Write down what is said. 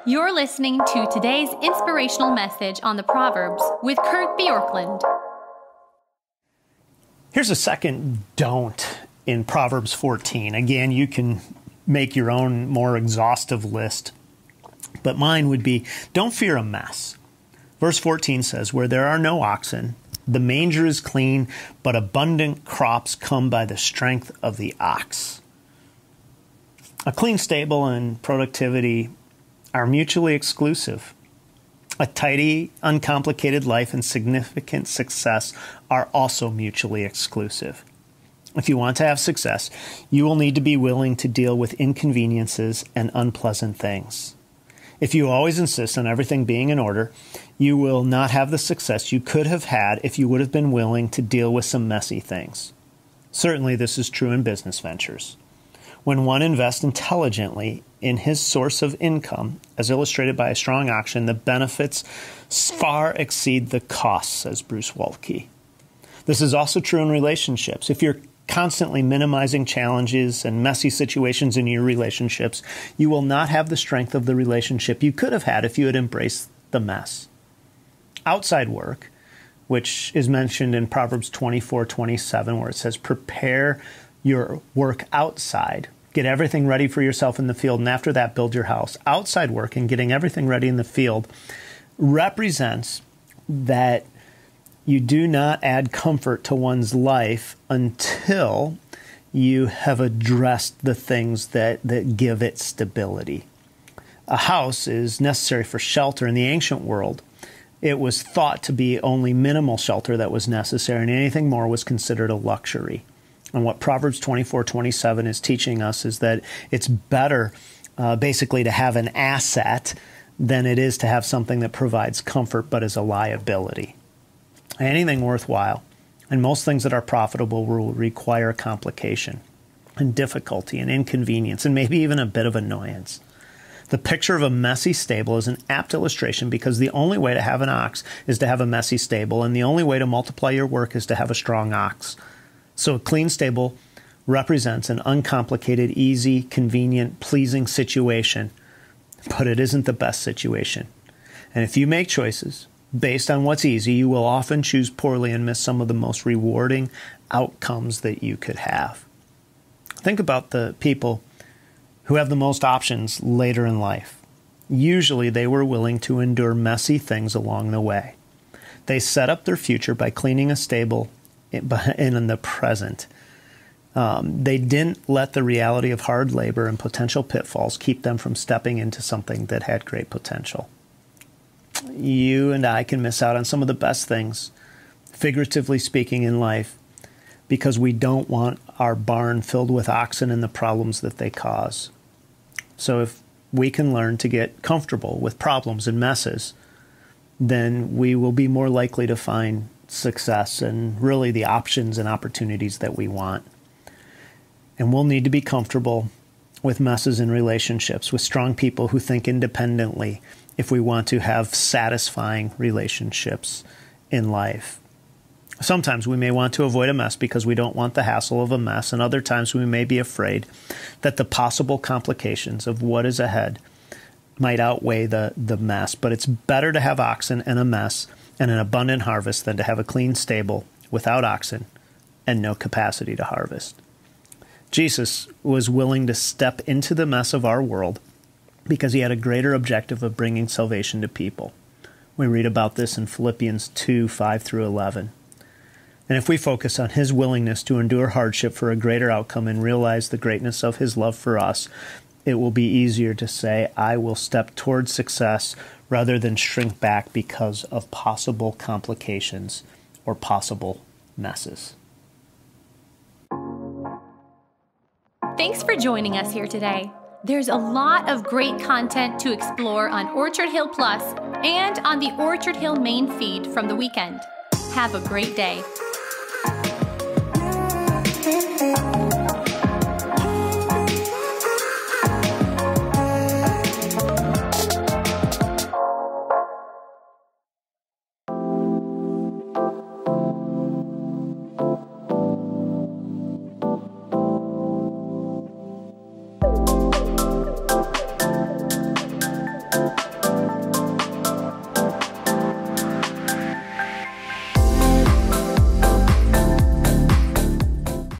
You're listening to today's inspirational message on the Proverbs with Kurt Bjorklund. Here's a second don't in Proverbs 14. Again, you can make your own more exhaustive list, but mine would be, don't fear a mess. Verse 14 says, where there are no oxen, the manger is clean, but abundant crops come by the strength of the ox. A clean stable and productivity are mutually exclusive. A tidy, uncomplicated life and significant success are also mutually exclusive. If you want to have success, you will need to be willing to deal with inconveniences and unpleasant things. If you always insist on everything being in order, you will not have the success you could have had if you would have been willing to deal with some messy things. Certainly, this is true in business ventures. When one invests intelligently in his source of income, as illustrated by a strong auction, the benefits far exceed the costs, says Bruce Waltke. This is also true in relationships. If you're constantly minimizing challenges and messy situations in your relationships, you will not have the strength of the relationship you could have had if you had embraced the mess. Outside work, which is mentioned in Proverbs 24:27, where it says, prepare your work outside. Get everything ready for yourself in the field, and after that, build your house. Outside work and getting everything ready in the field represents that you do not add comfort to one's life until you have addressed the things that give it stability. A house is necessary for shelter. In the ancient world, it was thought to be only minimal shelter that was necessary, and anything more was considered a luxury. And what Proverbs 24:27 is teaching us is that it's better basically to have an asset than it is to have something that provides comfort but is a liability. Anything worthwhile and most things that are profitable will require complication and difficulty and inconvenience and maybe even a bit of annoyance. The picture of a messy stable is an apt illustration because the only way to have an ox is to have a messy stable, and the only way to multiply your work is to have a strong ox. So a clean stable represents an uncomplicated, easy, convenient, pleasing situation, but it isn't the best situation. And if you make choices based on what's easy, you will often choose poorly and miss some of the most rewarding outcomes that you could have. Think about the people who have the most options later in life. Usually they were willing to endure messy things along the way. They set up their future by cleaning a stable in the present. They didn't let the reality of hard labor and potential pitfalls keep them from stepping into something that had great potential. You and I can miss out on some of the best things, figuratively speaking, in life because we don't want our barn filled with oxen and the problems that they cause. So if we can learn to get comfortable with problems and messes, then we will be more likely to find success and really the options and opportunities that we want. And we'll need to be comfortable with messes in relationships, with strong people who think independently if we want to have satisfying relationships in life. Sometimes we may want to avoid a mess because we don't want the hassle of a mess, and other times we may be afraid that the possible complications of what is ahead might outweigh the mess. But it's better to have oxen and a mess and an abundant harvest than to have a clean stable without oxen and no capacity to harvest. Jesus was willing to step into the mess of our world because he had a greater objective of bringing salvation to people. We read about this in Philippians 2:5-11. And if we focus on his willingness to endure hardship for a greater outcome and realize the greatness of his love for us, it will be easier to say, I will step towards success rather than shrink back because of possible complications or possible messes. Thanks for joining us here today. There's a lot of great content to explore on Orchard Hill Plus and on the Orchard Hill main feed from the weekend. Have a great day.